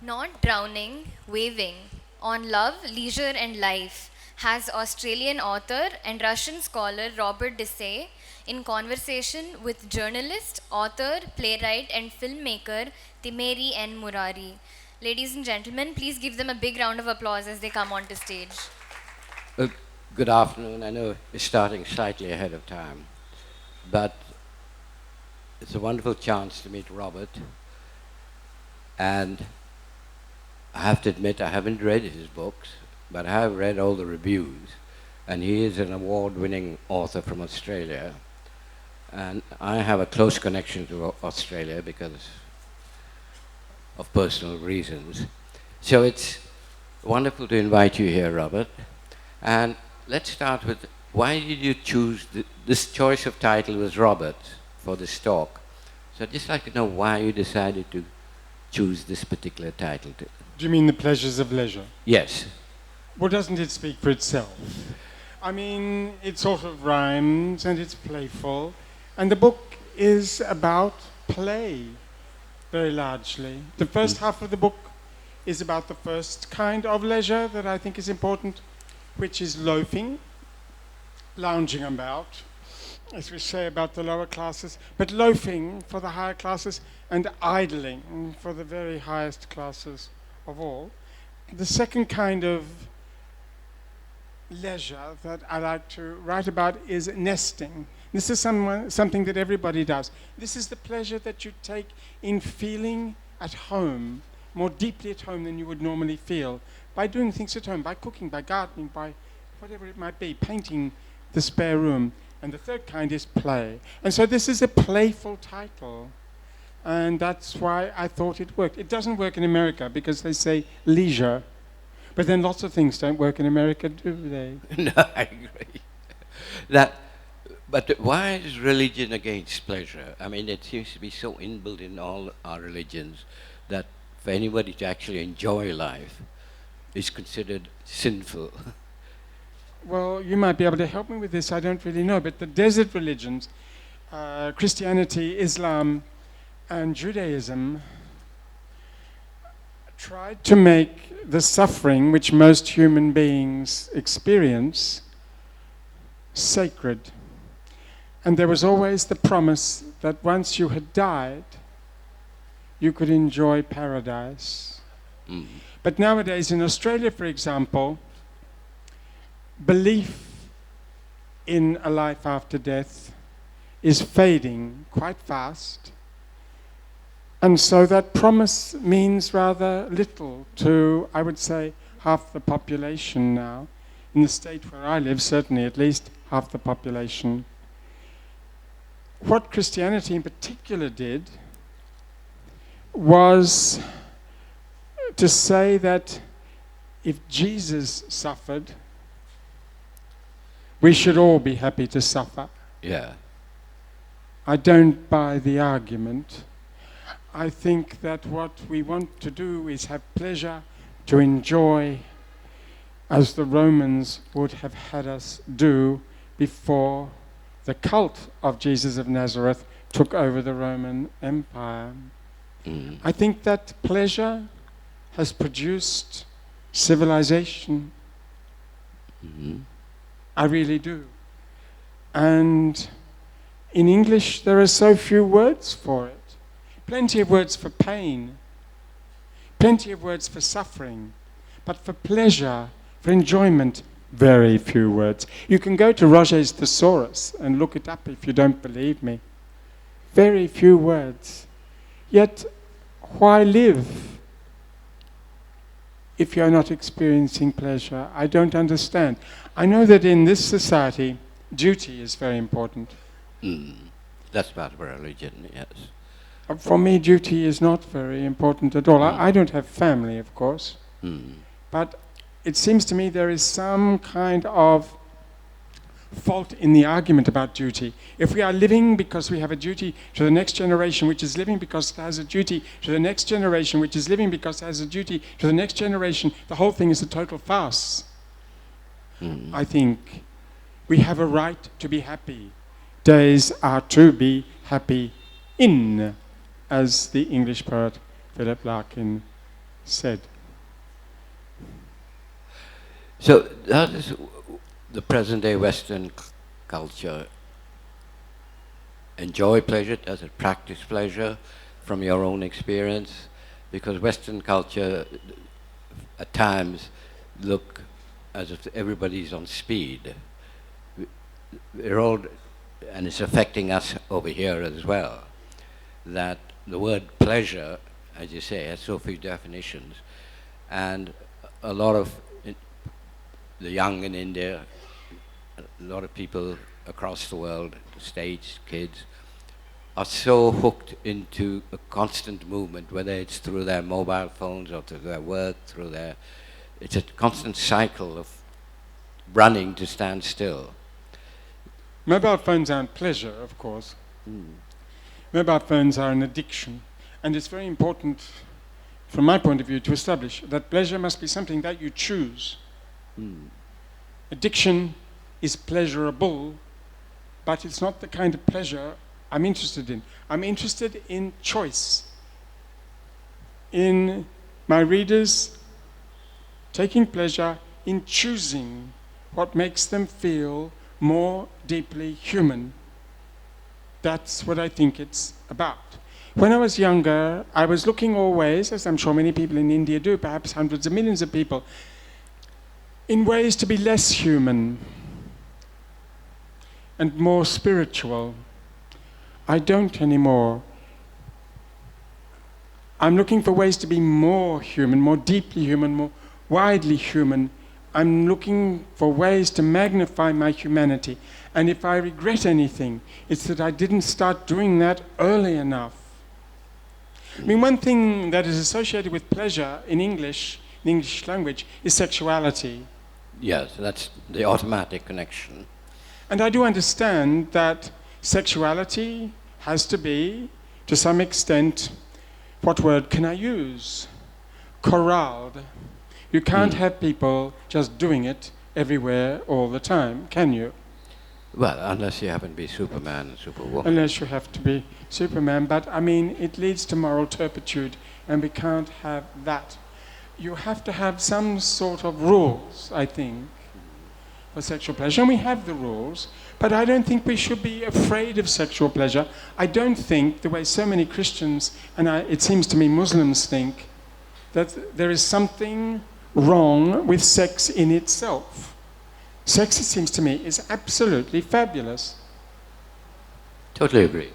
Not drowning, waving. On love, leisure, and life has Australian author and Russian scholar Robert Dessaix in conversation with journalist, author, playwright, and filmmaker Timeri and Murari. Ladies and gentlemen, please give them a big round of applause as they come onto stage. Uh, Good afternoon. I know we're starting slightly ahead of time, but it's a wonderful chance to meet Robert. And I have to admit, I haven't read his books, but I have read all the reviews. And he is an award-winning author from Australia. And I have a close connection to Australia because of personal reasons. So it's wonderful to invite you here, Robert. And let's start with, why did you choose this choice of title was Robert for this talk? So I'd just like to know why you decided to choose this particular title. Do you mean The Pleasures of Leisure? Yes. Well, doesn't it speak for itself? I mean, it sort of rhymes and it's playful. And the book is about play, very largely. The first half of the book is about the first kind of leisure that I think is important, which is loafing, lounging about, as we say about the lower classes, but loafing for the higher classes and idling for the very highest classes of all. The second kind of leisure that I like to write about is nesting. This is something that everybody does. This is the pleasure that you take in feeling at home, more deeply at home than you would normally feel, by doing things at home, by cooking, by gardening, by whatever it might be, painting the spare room. And the third kind is play. And so this is a playful title. And that's why I thought it worked. It doesn't work in America because they say leisure. But then lots of things don't work in America, do they? No, I agree. That, but why is religion against pleasure? I mean, it seems to be so inbuilt in all our religions that for anybody to actually enjoy life is considered sinful. Well, you might be able to help me with this. I don't really know. But the desert religions, Christianity, Islam, and Judaism, tried to make the suffering which most human beings experience sacred. And there was always the promise that once you had died, you could enjoy paradise. Mm. But nowadays in Australia, for example, belief in a life after death is fading quite fast. And so that promise means rather little to, I would say, half the population now. In the state where I live, certainly at least half the population. What Christianity in particular did was to say that if Jesus suffered, we should all be happy to suffer. Yeah. I don't buy the argument. I think that what we want to do is have pleasure, to enjoy, as the Romans would have had us do before the cult of Jesus of Nazareth took over the Roman Empire. Mm. I think that pleasure has produced civilization. Mm-hmm. I really do. And in English, there are so few words for it. Plenty of words for pain, plenty of words for suffering, but for pleasure, for enjoyment, very few words. You can go to Roget's Thesaurus and look it up if you don't believe me. Very few words. Yet, why live if you're not experiencing pleasure? I don't understand. I know that in this society, duty is very important. Mm. That's part of religion, yes. For me, duty is not very important at all. I don't have family, of course. Mm. But it seems to me there is some kind of fault in the argument about duty. If we are living because we have a duty to the next generation, which is living because it has a duty to the next generation, which is living because it has a duty to the next generation, the whole thing is a total farce. Mm. I think we have a right to be happy. Days are to be happy in, as the English poet Philip Larkin said. So does the present-day Western culture enjoy pleasure? Does it practice pleasure from your own experience? Because Western culture at times look as if everybody's on speed. We're all, and it's affecting us over here as well, that the word pleasure, as you say, has so few definitions, and a lot of the young in India, a lot of people across the world, the States, kids, are so hooked into a constant movement, whether it's through their mobile phones or through their work, it's a constant cycle of running to stand still. Mobile phones aren't pleasure, of course. Mobile phones are an addiction. And it's very important, from my point of view, to establish that pleasure must be something that you choose. Addiction is pleasurable, but it's not the kind of pleasure I'm interested in. I'm interested in choice, in my readers taking pleasure in choosing what makes them feel more deeply human. That's what I think it's about. When I was younger, I was looking always, as I'm sure many people in India do, perhaps hundreds of millions of people, in ways to be less human and more spiritual. I don't anymore. I'm looking for ways to be more human, more deeply human, more widely human. I'm looking for ways to magnify my humanity. And if I regret anything, it's that I didn't start doing that early enough. I mean, one thing that is associated with pleasure in English language, is sexuality. Yes, that's the automatic connection. And I do understand that sexuality has to be, to some extent, what word can I use? Corralled. You can't have people just doing it everywhere all the time, can you? Well, unless you happen to be Superman and Superwoman. Unless you have to be Superman. But, I mean, it leads to moral turpitude, and we can't have that. You have to have some sort of rules, I think, for sexual pleasure. And we have the rules, but I don't think we should be afraid of sexual pleasure. I don't think, the way so many Christians, and it seems to me Muslims think, that there is something wrong with sex in itself. Sex, it seems to me, is absolutely fabulous. Totally agree.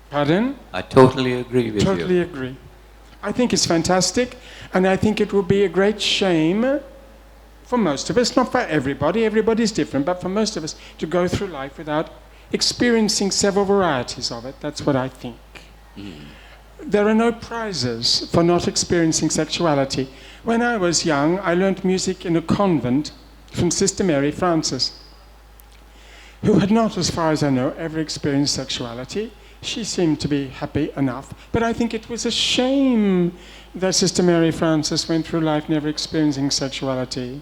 Pardon? I totally agree with you. Totally agree. I think it's fantastic, and I think it would be a great shame for most of us, not for everybody, everybody's different, but for most of us, to go through life without experiencing several varieties of it. That's what I think. There are no prizes for not experiencing sexuality. When I was young, I learned music in a convent from Sister Mary Francis, who had not, as far as I know, ever experienced sexuality. She seemed to be happy enough, but I think it was a shame that Sister Mary Francis went through life never experiencing sexuality.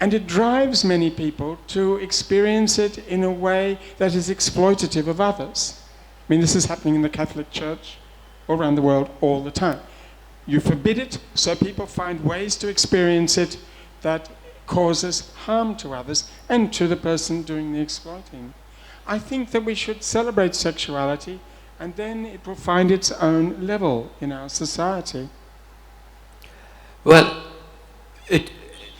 And it drives many people to experience it in a way that is exploitative of others. I mean, this is happening in the Catholic Church all around the world all the time. You forbid it, so people find ways to experience it that causes harm to others and to the person doing the exploiting. I think that we should celebrate sexuality, and then it will find its own level in our society. Well,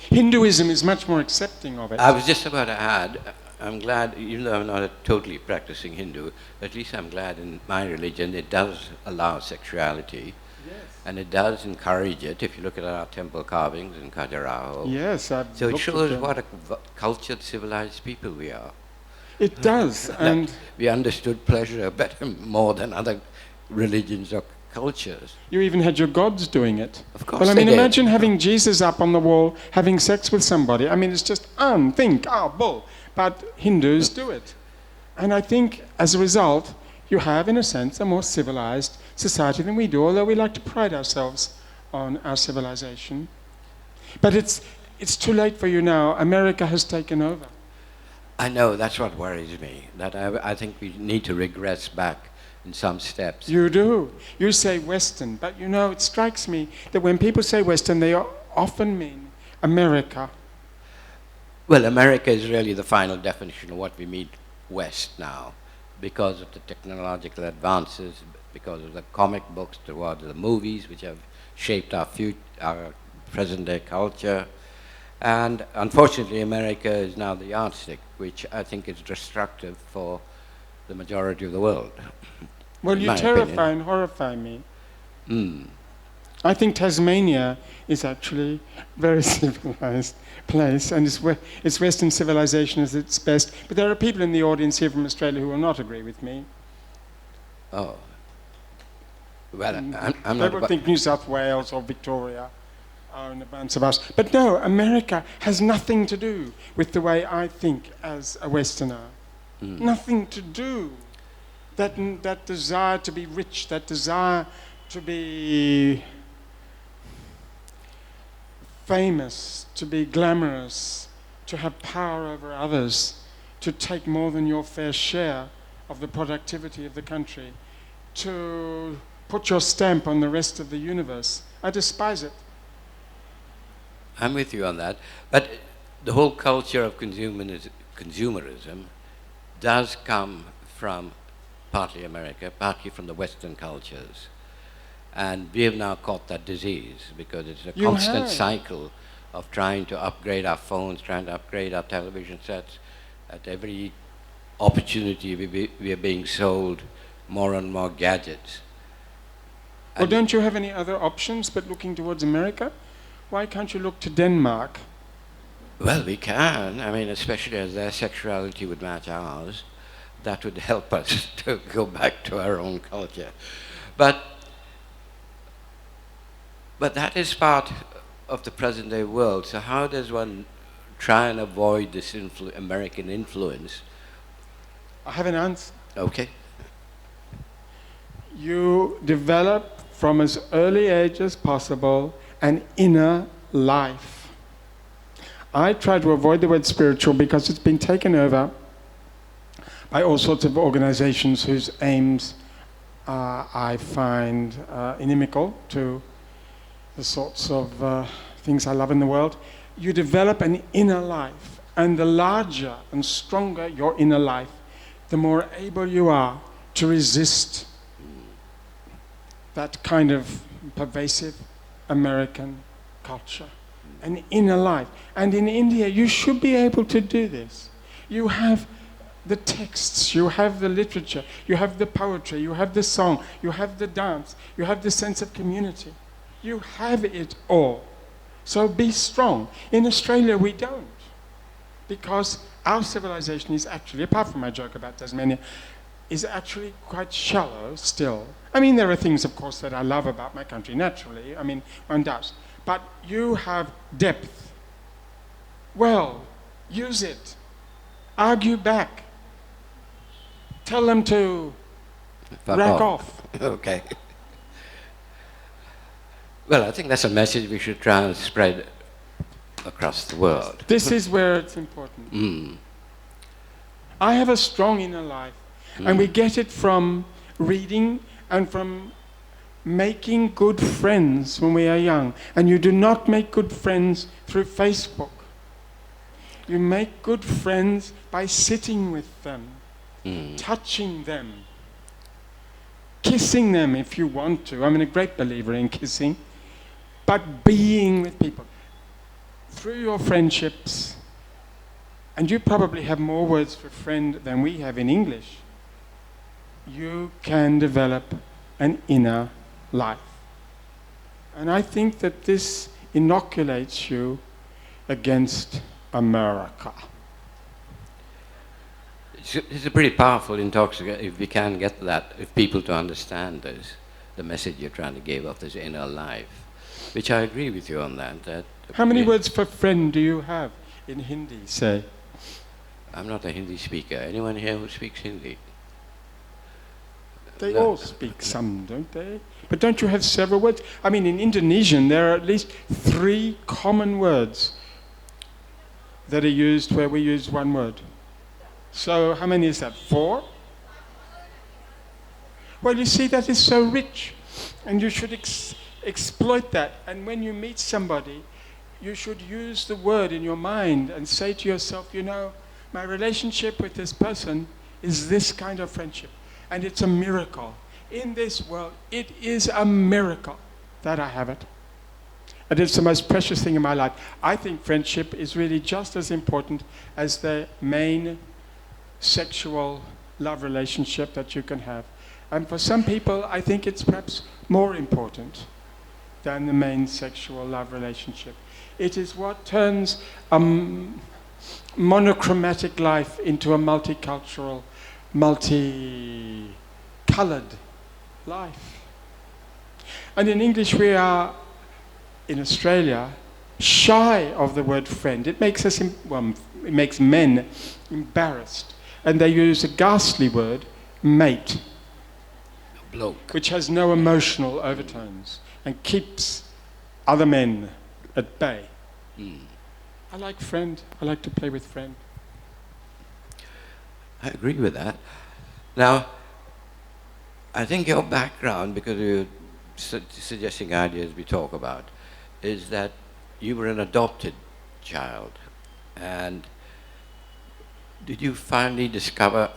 Hinduism is much more accepting of it. I was just about to add, I'm glad, even though I'm not a totally practicing Hindu, at least I'm glad in my religion it does allow sexuality. Yes. And it does encourage it, if you look at our temple carvings in Khajuraho. Yes, So it shows what a cultured, civilized people we are. It does, and we understood pleasure better, more than other religions or cultures. you even had your gods doing it. Of course Well, I they mean, did. imagine having Jesus up on the wall having sex with somebody. I mean, it's just unthinkable. But Hindus do it. And I think, as a result, you have, in a sense, a more civilized society than we do, although we like to pride ourselves on our civilization. But it's too late for you now. America has taken over. I know, that's what worries me, that I think we need to regress back in some steps. You do. You say Western, but you know, it strikes me that when people say Western, they often mean America. Well, America is really the final definition of what we mean West now, because of the technological advances, because of the comic books, towards the movies, which have shaped our present-day culture. And unfortunately, America is now the yardstick, which I think is destructive for the majority of the world. Well, you terrify and horrify me. I think Tasmania is actually a very civilized place, and it's Western civilization at its best. But there are people in the audience here from Australia who will not agree with me. Oh. Well, I'm They not... would think New South Wales or Victoria are in advance of us. But no, America has nothing to do with the way I think as a Westerner. Nothing to do. That desire to be rich, that desire to be famous, to be glamorous, to have power over others, to take more than your fair share of the productivity of the country, to put your stamp on the rest of the universe. I despise it. I'm with you on that. But the whole culture of consumerism does come from partly America, partly from the Western cultures. And we have now caught that disease because it's a constant cycle of trying to upgrade our phones, trying to upgrade our television sets. At every opportunity, we are being sold more and more gadgets. Well, don't you have any other options but looking towards America? Why can't you look to Denmark? Well, we can. I mean, especially as their sexuality would match ours, that would help us to go back to our own culture. But that is part of the present-day world. So how does one try and avoid this American influence? I have an answer. Okay. You develop from as early age as possible an inner life. I try to avoid the word spiritual because it's been taken over by all sorts of organizations whose aims I find inimical to the sorts of things I love in the world. You develop an inner life, and the larger and stronger your inner life, the more able you are to resist that kind of pervasive American culture. An inner life. And in India, you should be able to do this. You have the texts, you have the literature, you have the poetry, you have the song, you have the dance, you have the sense of community. You have it all. So be strong. In Australia, we don't. Because our civilization is actually, apart from my joke about Tasmania, is actually quite shallow still. I mean, there are things, of course, that I love about my country, naturally. I mean, one does. But you have depth. Well, use it. Argue back. Tell them to rack off. Okay. Well, I think that's a message we should try and spread across the world. This is where it's important. I have a strong inner life, and we get it from reading and from making good friends when we are young. And you do not make good friends through Facebook. You make good friends by sitting with them, touching them, kissing them if you want to. I'm a great believer in kissing. But being with people. Through your friendships, and you probably have more words for friend than we have in English, you can develop an inner life. And I think that this inoculates you against America. It's a pretty powerful intoxicant if we can get that, if people to understand this, the message you're trying to give of this inner life, which I agree with you on that. How many words for friend do you have in Hindi, say? I'm not a Hindi speaker. Anyone here who speaks Hindi? They all speak some, don't they? But don't you have several words? I mean, in Indonesian, there are at least 3 common words that are used where we use one word. So how many is that? 4? Well, you see, that is so rich, and you should exploit that. And when you meet somebody, you should use the word in your mind and say to yourself, you know, my relationship with this person is this kind of friendship, and it's a miracle. In this world, it is a miracle that I have it. And it's the most precious thing in my life. I think friendship is really just as important as the main sexual love relationship that you can have. And for some people, I think it's perhaps more important than the main sexual love relationship. It is what turns a monochromatic life into a multicultural, multicolored life. And in English, we are, in Australia, shy of the word friend. It makes us, it makes men embarrassed. And they use a ghastly word, mate, Bloke. which has no emotional overtones and keeps other men at bay. I like friend. I like to play with friend. I agree with that. Now, I think your background, because you're suggesting ideas we talk about, is that you were an adopted child. And did you finally discover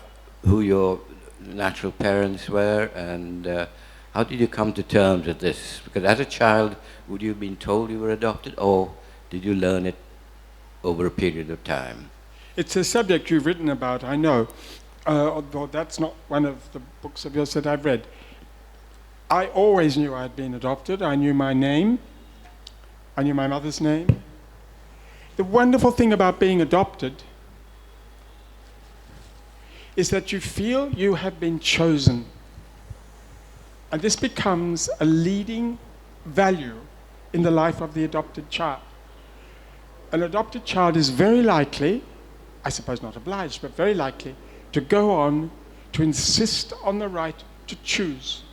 who your natural parents were, and how did you come to terms with this? Because as a child, would you have been told you were adopted, or did you learn it over a period of time? It's a subject you've written about, I know, although that's not one of the books of yours that I've read. I always knew I had been adopted. I knew my name. I knew my mother's name. The wonderful thing about being adopted is that you feel you have been chosen. And this becomes a leading value in the life of the adopted child. An adopted child is very likely, I suppose not obliged, but very likely to go on to insist on the right to choose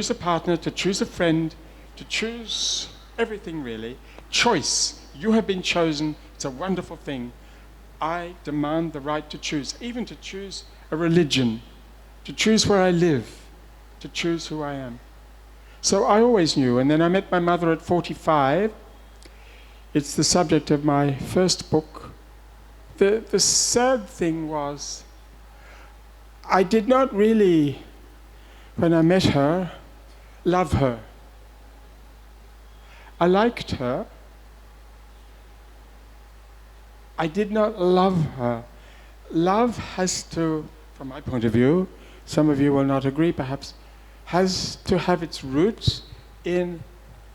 a partner, to choose a friend, to choose everything really. Choice. You have been chosen. It's a wonderful thing. I demand the right to choose, even to choose a religion, to choose where I live, to choose who I am. So I always knew, and then I met my mother at 45. It's the subject of my first book. The sad thing was, I did not really, when I met her, love her. I liked her. I did not love her. Love has to, from my point of view, some of you will not agree perhaps, has to have its roots in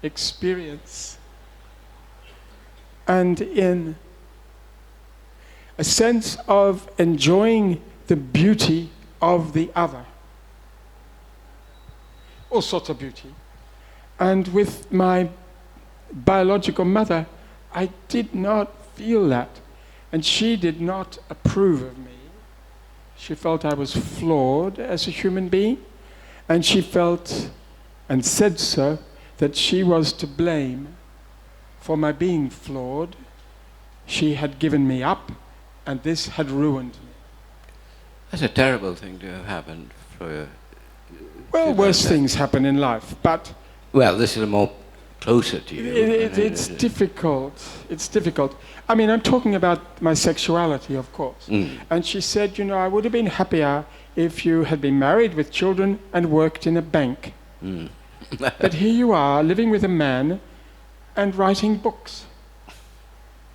experience and in a sense of enjoying the beauty of the other. All sorts of beauty. And with my biological mother, I did not feel that. And she did not approve of me. She felt I was flawed as a human being. And she felt, and said so, that she was to blame for my being flawed. She had given me up, and this had ruined me. That's a terrible thing to have happened for you. Well, worse things happen in life, but Well, this is more closer to you. it's difficult. It's difficult. I mean, I'm talking about my sexuality, of course. And she said, you know, I would have been happier if you had been married with children and worked in a bank. But here you are, living with a man and writing books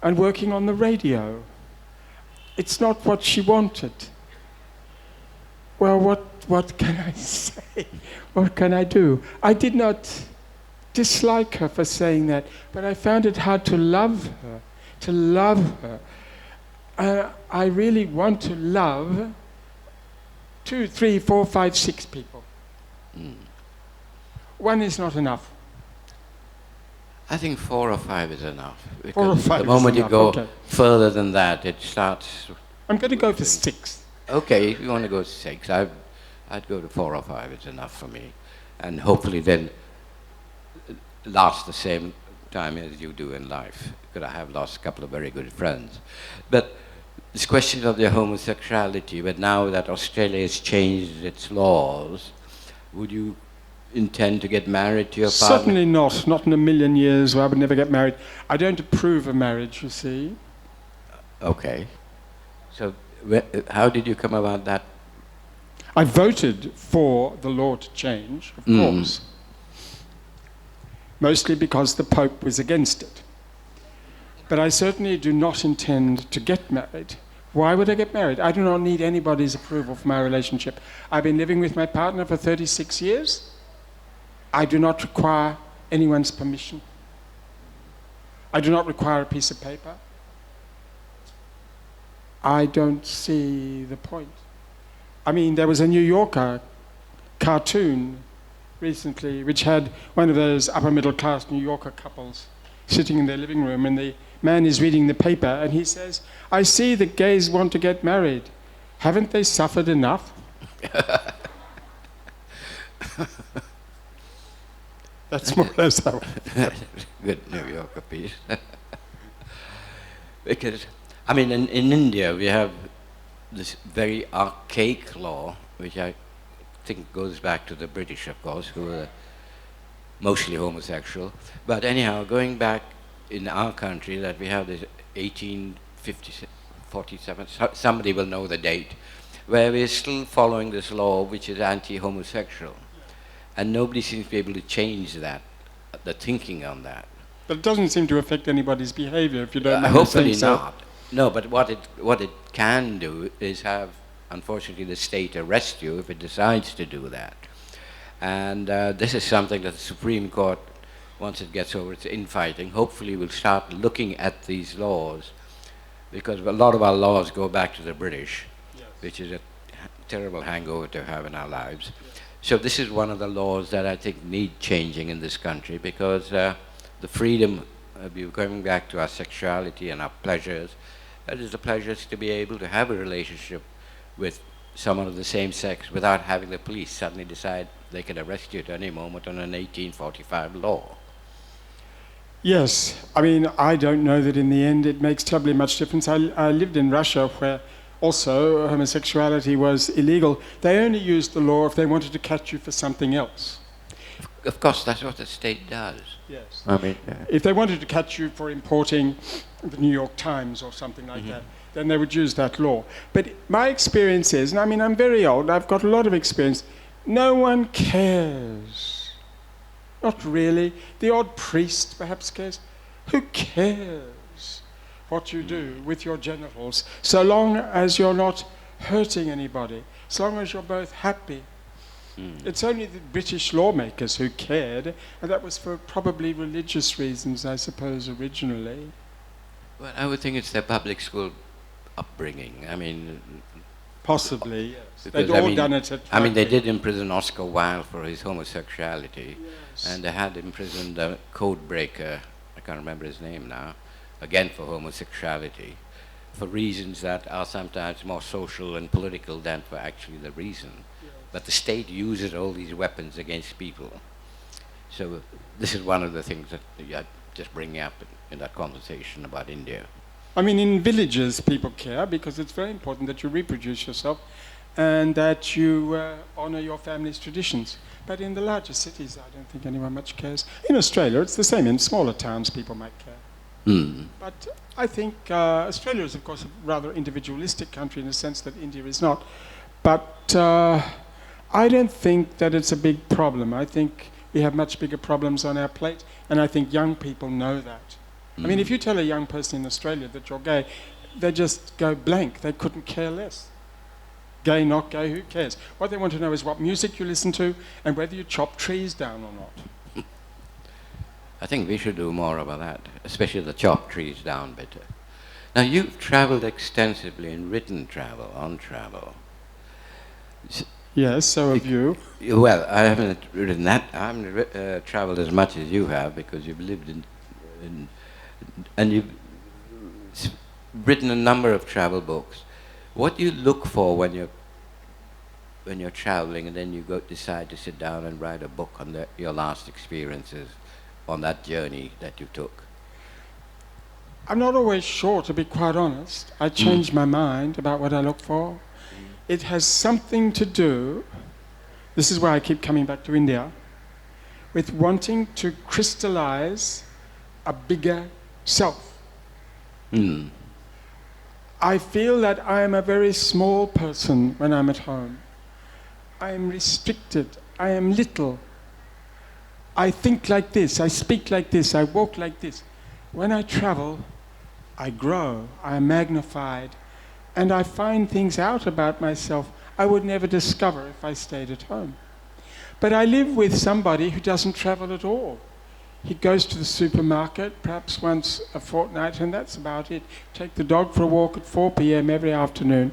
and working on the radio. It's not what she wanted. Well, what can I say? What can I do? I did not dislike her for saying that, but I found it hard to love her. To love her. I really want to love 2, 3, 4, 5, 6 people. One is not enough. I think 4 or 5 is enough. 4 or 5 the moment is you enough, go okay. further than that, it starts. I'm going to go for 6. Okay, if you want to go 6, I'd go to 4 or 5. It's enough for me, and hopefully then last the same time as you do in life. Because I have lost a couple of very good friends. But this question of their homosexuality, but now that Australia has changed its laws, would you intend to get married to your partner? Certainly not. Not in a million years. I would never get married. I don't approve of marriage, you see. Okay. So how did you come about that? I voted for the law to change, of course. Mostly because the Pope was against it. But I certainly do not intend to get married. Why would I get married? I do not need anybody's approval for my relationship. I've been living with my partner for 36 years. I do not require anyone's permission. I do not require a piece of paper. I don't see the point. I mean, there was a New Yorker cartoon recently which had one of those upper middle class New Yorker couples sitting in their living room, and the man is reading the paper and he says, "I see that gays want to get married. Haven't they suffered enough?" That's more or less how. Good New Yorker piece. Because, I mean, in India we have this very archaic law, which I think goes back to the British, of course, who were mostly homosexual. But anyhow, going back in our country, that we have this 1847, somebody will know the date, where we're still following this law which is anti-homosexual. And nobody seems to be able to change that, the thinking on that. But it doesn't seem to affect anybody's behavior, if you don't mind Hopefully saying so. not. No, but what it can do is have, unfortunately, the state arrest you if it decides to do that. And this is something that the Supreme Court, once it gets over its infighting, hopefully will start looking at these laws, because a lot of our laws go back to the British, Yes. which is a terrible hangover to have in our lives. Yes. So this is one of the laws that I think need changing in this country, because the freedom of you going back to our sexuality and our pleasures, that is the pleasures to be able to have a relationship with someone of the same sex without having the police suddenly decide they can arrest you at any moment on an 1845 law. Yes, I mean, I don't know that in the end it makes terribly much difference. I lived in Russia where also homosexuality was illegal. They only used the law if they wanted to catch you for something else. Of course, that's what the state does. Yes. I mean, If they wanted to catch you for importing the New York Times or something like that, then they would use that law. But my experience is, and I mean, I'm very old, I've got a lot of experience, no one cares. Not really. The odd priest perhaps cares. Who cares what you do with your genitals, so long as you're not hurting anybody, as long as you're both happy? It's only the British lawmakers who cared, and that was for probably religious reasons, I suppose, originally. well, I would think it's their public school upbringing. I mean, Possibly, yes. because, They'd all done it at I mean, they Rugby. did imprison Oscar Wilde for his homosexuality, Yes. and they had imprisoned a code breaker, I can't remember his name now, again for homosexuality, for reasons that are sometimes more social and political than for actually the reason. But the state uses all these weapons against people. So this is one of the things that you're just bringing up in that conversation about India. I mean, in villages, people care because it's very important that you reproduce yourself and that you honor your family's traditions. But in the larger cities, I don't think anyone much cares. In Australia, it's the same. In smaller towns, people might care. But I think Australia is, of course, a rather individualistic country in the sense that India is not. But I don't think that it's a big problem. I think we have much bigger problems on our plate, and I think young people know that. I mean, if you tell a young person in Australia that you're gay, they just go blank. They couldn't care less. Gay, not gay, who cares? What they want to know is what music you listen to and whether you chop trees down or not. I think we should do more about that, especially the chop trees down bit. Now, you've traveled extensively in written travel, on travel. Yes, so have you. Well, I haven't written that. I haven't traveled as much as you have, because you've lived in and you've written a number of travel books. What do you look for when you're traveling, and then you decide to sit down and write a book on your last experiences on that journey that you took? I'm not always sure, to be quite honest. I change my mind about what I look for. It has something to do this is why I keep coming back to India, with wanting to crystallize a bigger self. Mm. I feel that I am a very small person when I'm at home. I am restricted. I am little. I think like this. I speak like this. I walk like this. When I travel, I grow. I am magnified. And I find things out about myself I would never discover if I stayed at home. But I live with somebody who doesn't travel at all. He goes to the supermarket perhaps once a fortnight, and that's about it. Take the dog for a walk at 4 p.m. every afternoon.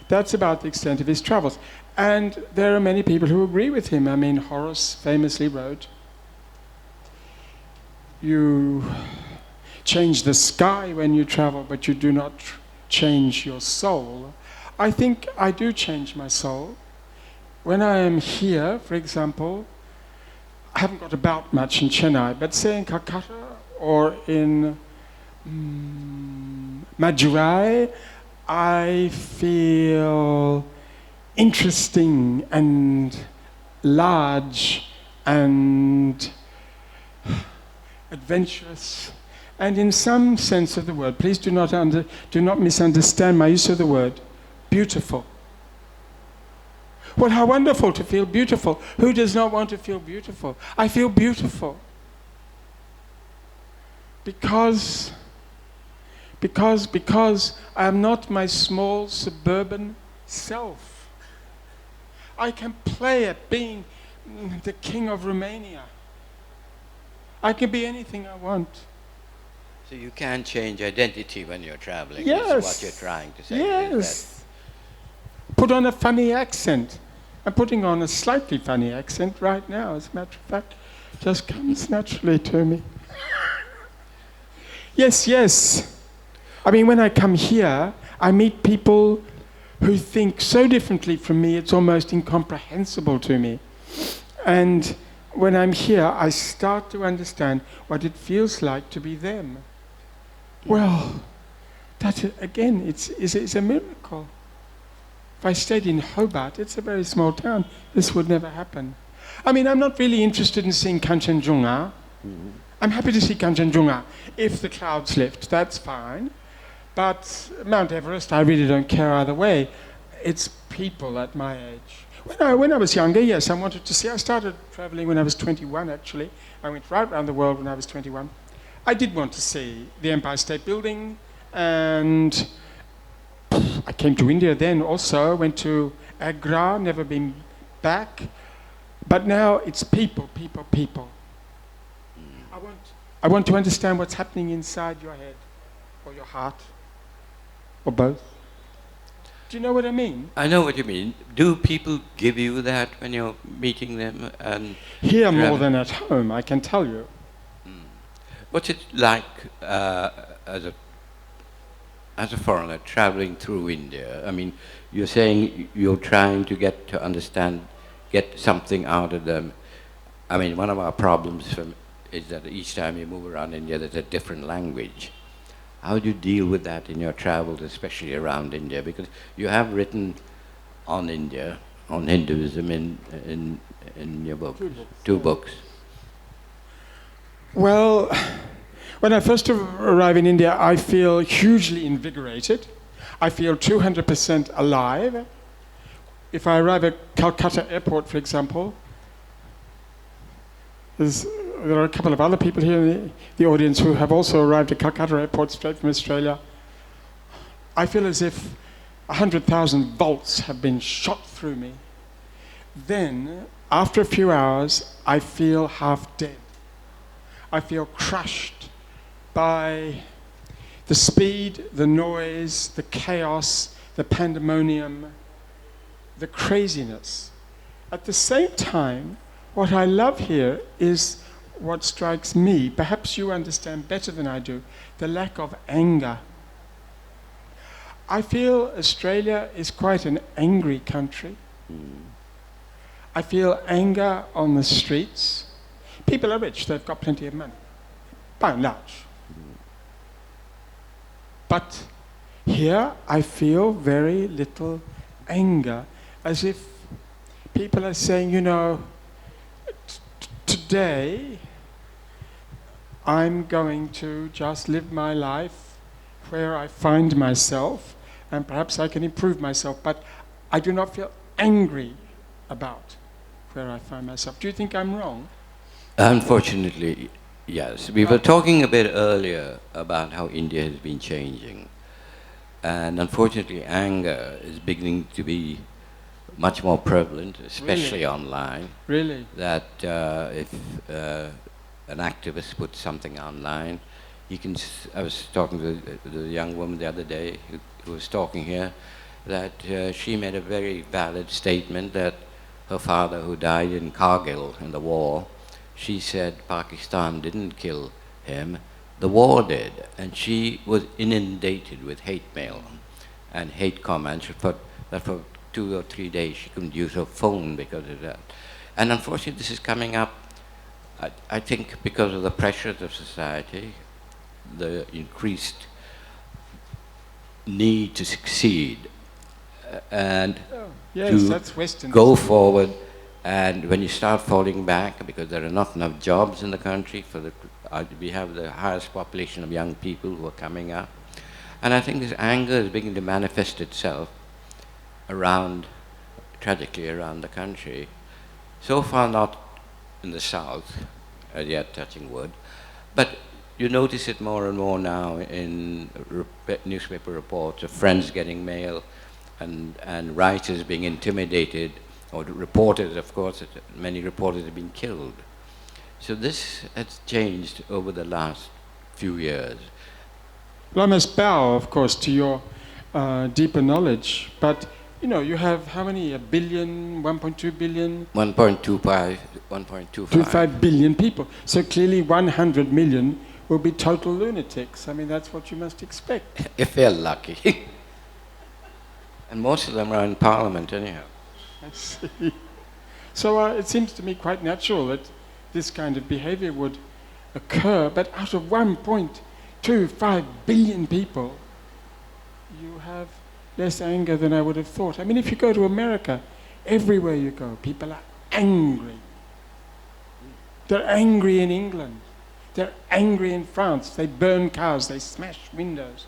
That's about the extent of his travels. And there are many people who agree with him. I mean, Horace famously wrote, "You change the sky when you travel, but you do not change your soul." I think I do change my soul. When I am here, for example, I haven't got about much in Chennai, but say in Calcutta or in Madurai, I feel interesting and large and adventurous, and in some sense of the word, please do not misunderstand my use of the word, beautiful. Well, how wonderful to feel beautiful. Who does not want to feel beautiful? I feel beautiful because I am not my small suburban self. I can play at being the king of Romania. I can be anything I want. So you can change identity when you're traveling. Yes. Is what you're trying to say. Yes. Put on a funny accent. I'm putting on a slightly funny accent right now, as a matter of fact. Just comes naturally to me. Yes. I mean, when I come here, I meet people who think so differently from me, it's almost incomprehensible to me. And when I'm here, I start to understand what it feels like to be them. Well, that, again, it's a miracle. If I stayed in Hobart, it's a very small town, this would never happen. I mean, I'm not really interested in seeing Kanchenjunga. Mm-hmm. I'm happy to see Kanchenjunga if the clouds lift, that's fine. But Mount Everest, I really don't care either way. It's people at my age. When I was younger, yes, I wanted to see. I started traveling when I was 21, actually. I went right around the world when I was 21. I did want to see the Empire State Building, and I came to India then also, went to Agra, never been back. But now it's people. I want to understand what's happening inside your head, or your heart, or both. Do you know what I mean? I know what you mean. Do people give you that when you're meeting them? And here more than at home, I can tell you. What's it like as a foreigner traveling through India? I mean, you're saying you're trying to get something out of them. I mean, one of our problems is that each time you move around India, there's a different language. How do you deal with that in your travels, especially around India? Because you have written on India, on Hinduism in your book, two books. Well, when I first arrive in India, I feel hugely invigorated. I feel 200% alive. If I arrive at Calcutta airport, for example, there are a couple of other people here in the audience who have also arrived at Calcutta airport straight from Australia. I feel as if 100,000 volts have been shot through me. Then, after a few hours, I feel half dead. I feel crushed by the speed, the noise, the chaos, the pandemonium, the craziness. At the same time, what I love here is what strikes me, perhaps you understand better than I do, the lack of anger. I feel Australia is quite an angry country. I feel anger on the streets. People are rich, they've got plenty of money, by and large. But here I feel very little anger, as if people are saying, today I'm going to just live my life where I find myself, and perhaps I can improve myself, but I do not feel angry about where I find myself. Do you think I'm wrong? Unfortunately, yes. We were talking a bit earlier about how India has been changing. And unfortunately, anger is beginning to be much more prevalent, especially online. Really? That if an activist puts something online, I was talking to the young woman the other day who was talking here, that she made a very valid statement that her father, who died in Kargil in the war, she said Pakistan didn't kill him, the war did. And she was inundated with hate mail and hate comments. That for 2 or 3 days she couldn't use her phone because of that. And unfortunately, this is coming up, I think, because of the pressures of society, the increased need to succeed and that's Western. go forward. And when you start falling back, because there are not enough jobs in the country, we have the highest population of young people who are coming up. And I think this anger is beginning to manifest itself tragically around the country. So far not in the south, as yet, touching wood, but you notice it more and more now in newspaper reports of friends getting mail and writers being intimidated, or reporters, of course, many reporters have been killed. So this has changed over the last few years. Well, I must bow, of course, to your deeper knowledge, but you have how many? 1 billion, 1.2 billion? 1.25. 25 billion people. So clearly 100 million will be total lunatics. I mean, that's what you must expect. If they're lucky. And most of them are in Parliament anyhow. I see. So it seems to me quite natural that this kind of behavior would occur, but out of 1.25 billion people, you have less anger than I would have thought. I mean, if you go to America, everywhere you go, people are angry. They're angry in England. They're angry in France. They burn cows. They smash windows.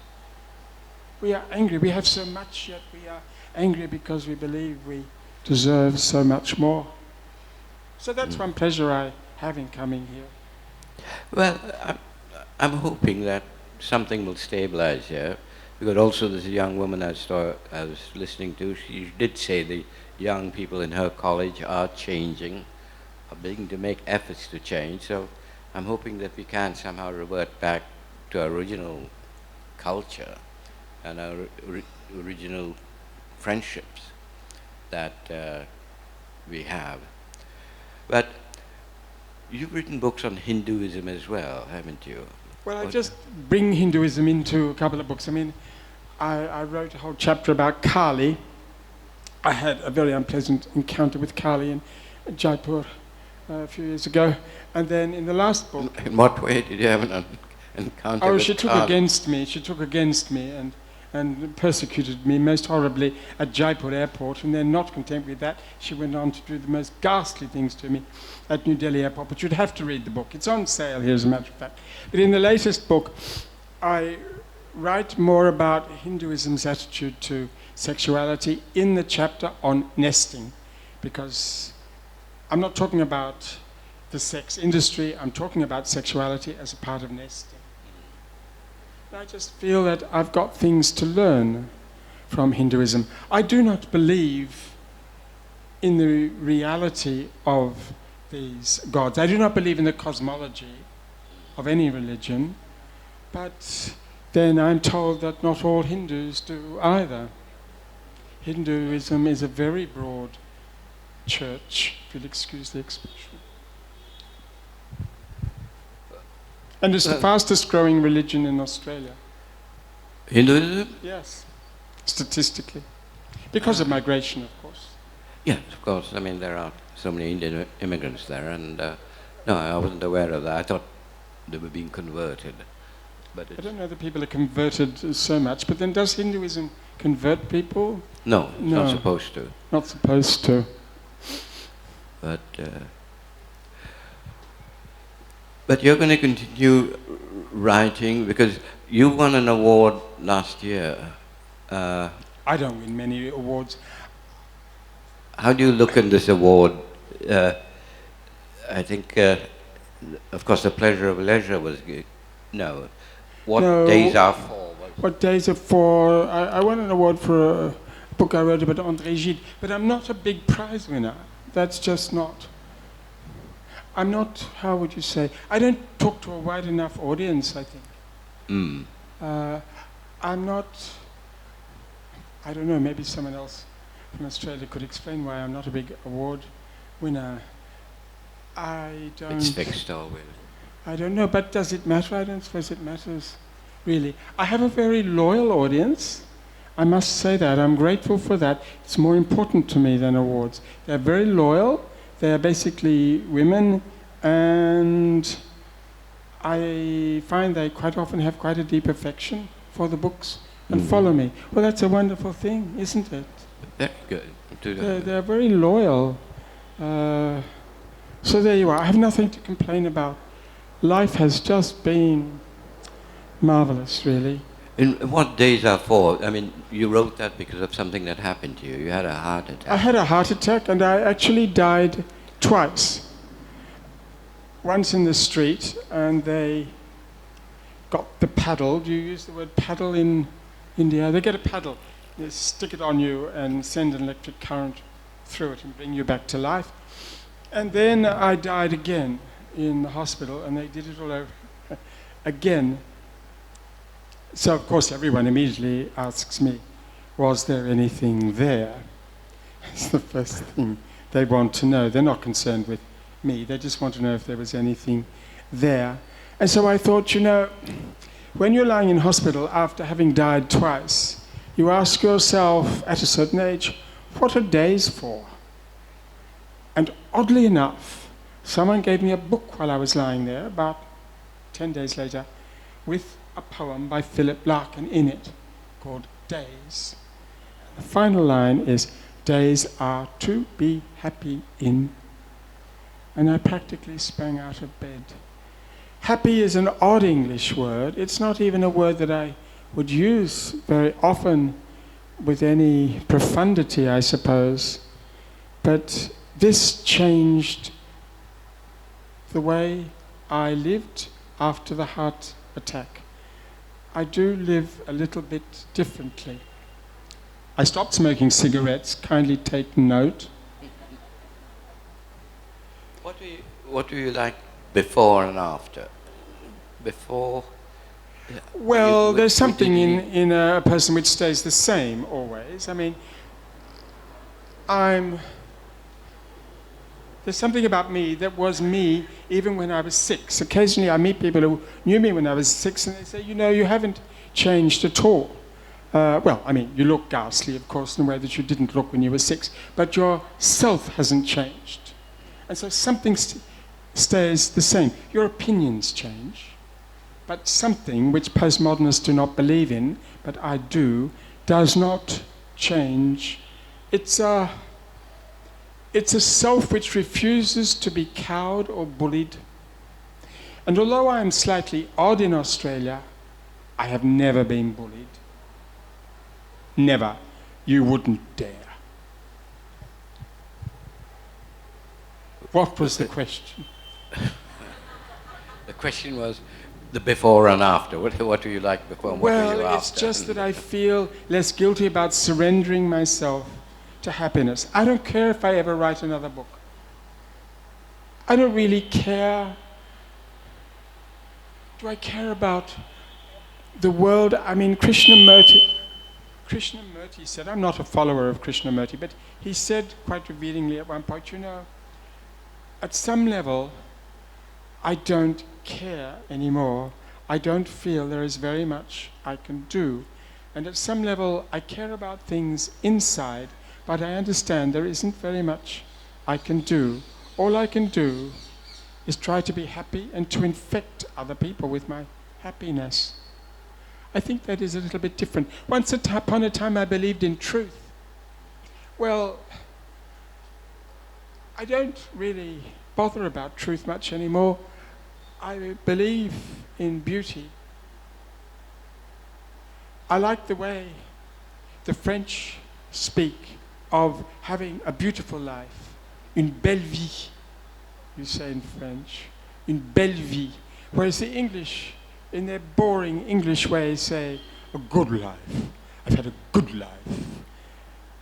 We are angry. We have so much, yet we are angry because we believe we deserve so much more. So that's one pleasure I have in coming here. Well, I'm hoping that something will stabilize here. Because also there's a young woman I was listening to, she did say the young people in her college are changing, are beginning to make efforts to change. So I'm hoping that we can somehow revert back to our original culture and our original friendships that we have. But you've written books on Hinduism as well, haven't you? Well, I just bring Hinduism into a couple of books. I mean, I wrote a whole chapter about Kali. I had a very unpleasant encounter with Kali in Jaipur a few years ago. And then in the last book... In what way did you have an encounter with Kali? She took against me. She took against me and persecuted me most horribly at Jaipur airport. And then, not content with that, she went on to do the most ghastly things to me at New Delhi airport. But you'd have to read the book. It's on sale here, as a matter of fact. But in the latest book, I write more about Hinduism's attitude to sexuality in the chapter on nesting, because I'm not talking about the sex industry, I'm talking about sexuality as a part of nesting. I just feel that I've got things to learn from Hinduism. I do not believe in the reality of these gods. I do not believe in the cosmology of any religion, but then I'm told that not all Hindus do either. Hinduism is a very broad church, if you'll excuse the expression. And it's the fastest growing religion in Australia. Hinduism? Yes, statistically. Because of migration, of course. Yes, of course. I mean, there are so many Indian immigrants there, and no, I wasn't aware of that. I thought they were being converted. But I don't know that people are converted so much, but then does Hinduism convert people? No, it's not supposed to. Not supposed to. But but you're going to continue writing because you won an award last year. I don't win many awards. How do you look in this award? I think, of course, the pleasure of leisure was no. What No. days are for? What days are for? I won an award for a book I wrote about André Gide, but I'm not a big prize winner. That's just not. I'm not, how would you say, I don't talk to a wide enough audience, I think. Mm. I'm not, I don't know, maybe someone else from Australia could explain why I'm not a big award winner. I don't... It's fixed always. I don't know, but does it matter? I don't suppose it matters, really. I have a very loyal audience. I must say that. I'm grateful for that. It's more important to me than awards. They're very loyal. They're basically women, and I find they quite often have quite a deep affection for the books and follow me. Well, that's a wonderful thing, isn't it? Very good. They're very loyal. So there you are. I have nothing to complain about. Life has just been marvelous, really. And what days are for? I mean, you wrote that because of something that happened to you. You had a heart attack. I had a heart attack, and I actually died twice. Once in the street, and they got the paddle. Do you use the word paddle in India? They get a paddle. They stick it on you and send an electric current through it and bring you back to life. And then I died again in the hospital, and they did it all over again. So, of course, everyone immediately asks me, was there anything there? That's the first thing they want to know. They're not concerned with me. They just want to know if there was anything there. And so I thought, you know, when you're lying in hospital after having died twice, you ask yourself at a certain age, what are days for? And oddly enough, someone gave me a book while I was lying there, about 10 days later, with a poem by Philip Larkin in it, called Days. The final line is, days are to be happy in. And I practically sprang out of bed. Happy is an odd English word. It's not even a word that I would use very often with any profundity, I suppose. But this changed the way I lived after the heart attack. I do live a little bit differently. I stopped smoking cigarettes, kindly take note. What do you like before and after? Before? Well, there's something in a person which stays the same always. I mean, there's something about me that was me even when I was 6. Occasionally I meet people who knew me when I was 6 and they say, you know, you haven't changed at all. Well, I mean, you look ghastly, of course, in a way that you didn't look when you were 6, but your self hasn't changed. And so something stays the same. Your opinions change, but something which postmodernists do not believe in, but I do, does not change. It's a self which refuses to be cowed or bullied. And although I am slightly odd in Australia, I have never been bullied. Never. You wouldn't dare. What was the question? The question was the before and after. What do you like before and what do you after? Well, it's just that I feel less guilty about surrendering myself to happiness. I don't care if I ever write another book. I don't really care. Do I care about the world? I mean, Krishnamurti said, I'm not a follower of Krishnamurti, but he said quite revealingly at one point, you know, at some level, I don't care anymore. I don't feel there is very much I can do. And at some level, I care about things inside, but I understand there isn't very much I can do. All I can do is try to be happy and to infect other people with my happiness. I think that is a little bit different. Once upon a time I believed in truth. Well, I don't really bother about truth much anymore. I believe in beauty. I like the way the French speak of having a beautiful life, une belle vie, you say in French, une belle vie. Whereas the English, in their boring English way, say a good life. I've had a good life.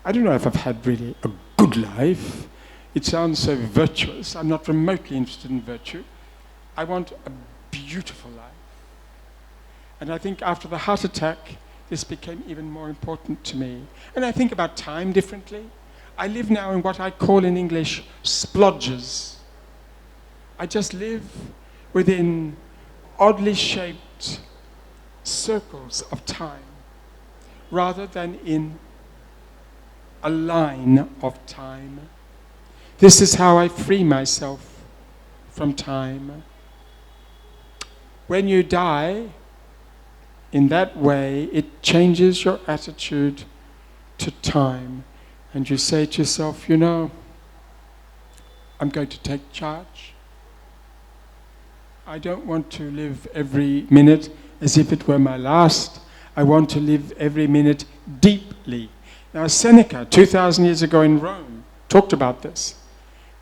I don't know if I've had really a good life. It sounds so virtuous. I'm not remotely interested in virtue. I want a beautiful life. And I think after the heart attack, this became even more important to me. And I think about time differently. I live now in what I call in English splodges. I just live within oddly shaped circles of time rather than in a line of time. This is how I free myself from time. When you die, in that way, it changes your attitude to time. And you say to yourself, you know, I'm going to take charge. I don't want to live every minute as if it were my last. I want to live every minute deeply. Now, Seneca, 2,000 years ago in Rome, talked about this.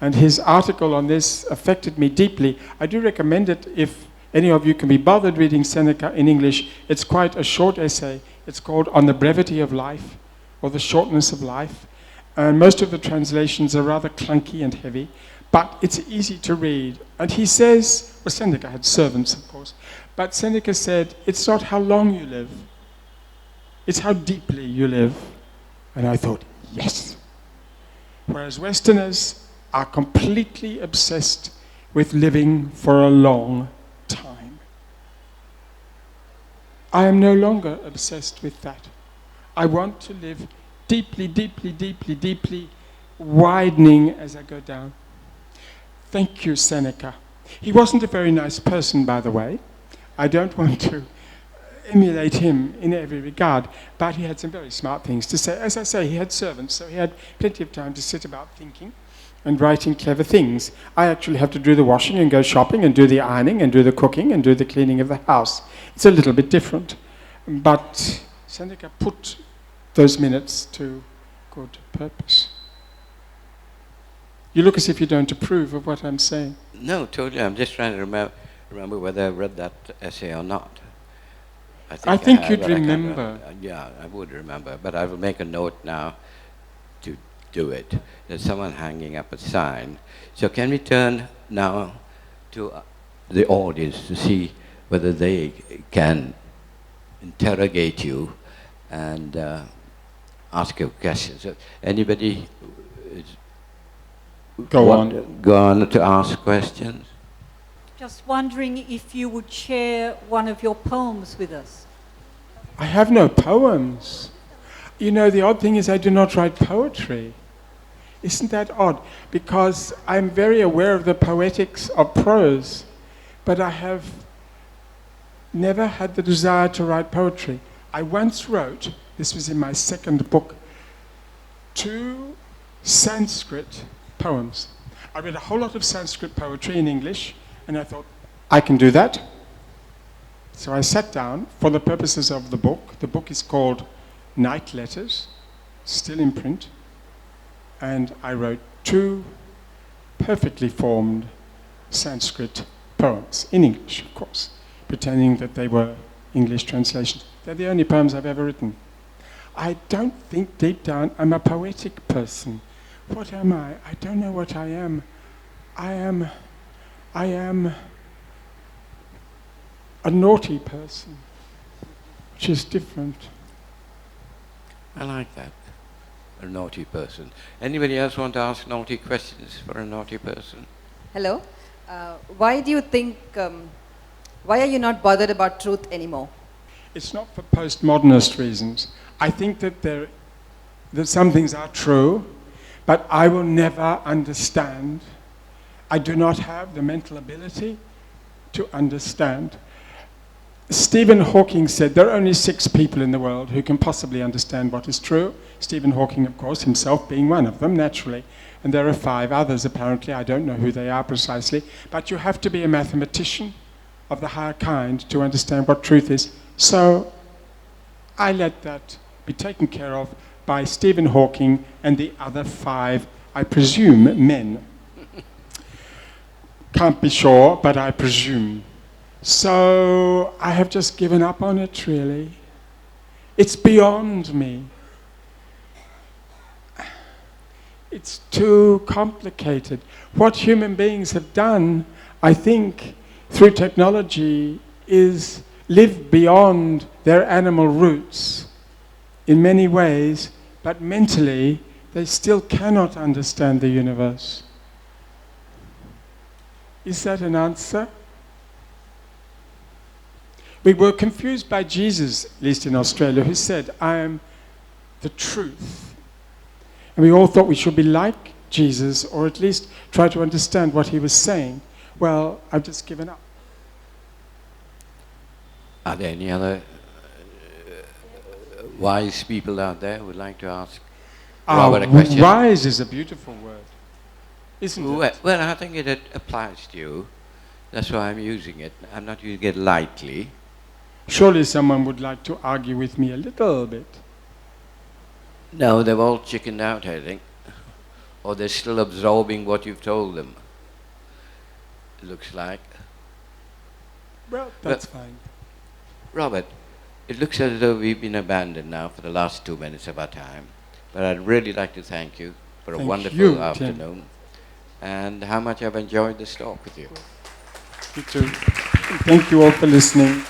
And his article on this affected me deeply. I do recommend it if any of you can be bothered reading Seneca in English. It's quite a short essay. It's called On the Brevity of Life, or the Shortness of Life. And most of the translations are rather clunky and heavy, but it's easy to read. And he says, well, Seneca had servants, of course, but Seneca said, it's not how long you live, it's how deeply you live. And I thought, yes. Whereas Westerners are completely obsessed with living for a long time. I am no longer obsessed with that. I want to live deeply, deeply, deeply, deeply, widening as I go down. Thank you, Seneca. He wasn't a very nice person, by the way. I don't want to emulate him in every regard, but he had some very smart things to say. As I say, he had servants, so he had plenty of time to sit about thinking and writing clever things. I actually have to do the washing and go shopping and do the ironing and do the cooking and do the cleaning of the house. It's a little bit different. But Seneca put those minutes to good purpose. You look as if you don't approve of what I'm saying. No, totally. I'm just trying to remember whether I read that essay or not. I think you'd remember. Yeah, I would remember. But I will make a note now to do it. There's someone hanging up a sign. So can we turn now to the audience to see whether they can interrogate you and ask you questions. So anybody go on to ask questions? Just wondering if you would share one of your poems with us. I have no poems. You know, the odd thing is I do not write poetry. Isn't that odd? Because I'm very aware of the poetics of prose, but I have never had the desire to write poetry. I once wrote, this was in my second book, 2 Sanskrit poems. I read a whole lot of Sanskrit poetry in English, and I thought, I can do that. So I sat down for the purposes of the book. The book is called Night Letters, still in print. And I wrote 2 perfectly formed Sanskrit poems, in English, of course, pretending that they were English translations. They're the only poems I've ever written. I don't think deep down I'm a poetic person. What am I? I don't know what I am. I am a naughty person, which is different. I like that. A naughty person. Anybody else want to ask naughty questions for a naughty person? Hello. Why do you think, why are you not bothered about truth anymore? It's not for postmodernist reasons. I think that some things are true, but I will never understand. I do not have the mental ability to understand. Stephen Hawking said there are only 6 people in the world who can possibly understand what is true. Stephen Hawking, of course, himself being one of them, naturally. And there are 5 others, apparently. I don't know who they are precisely. But you have to be a mathematician of the higher kind to understand what truth is. So I let that be taken care of by Stephen Hawking and the other 5, I presume, men. Can't be sure, but I presume. So I have just given up on it, really. It's beyond me. It's too complicated. What human beings have done, I think, through technology is live beyond their animal roots in many ways, but mentally they still cannot understand the universe. Is that an answer? We were confused by Jesus, at least in Australia, who said, I am the truth. And we all thought we should be like Jesus, or at least try to understand what he was saying. Well, I've just given up. Are there any other wise people out there who would like to ask Robert a question? Wise is a beautiful word, isn't it? Well, I think it applies to you. That's why I'm using it. I'm not using it lightly. Surely someone would like to argue with me a little bit. No, they've all chickened out, I think. Or they're still absorbing what you've told them. It looks like. Well, that's fine. Robert, it looks as though we've been abandoned now for the last 2 minutes of our time. But I'd really like to thank you for a wonderful afternoon. Tim. And how much I've enjoyed this talk with you. You too. Thank you all for listening.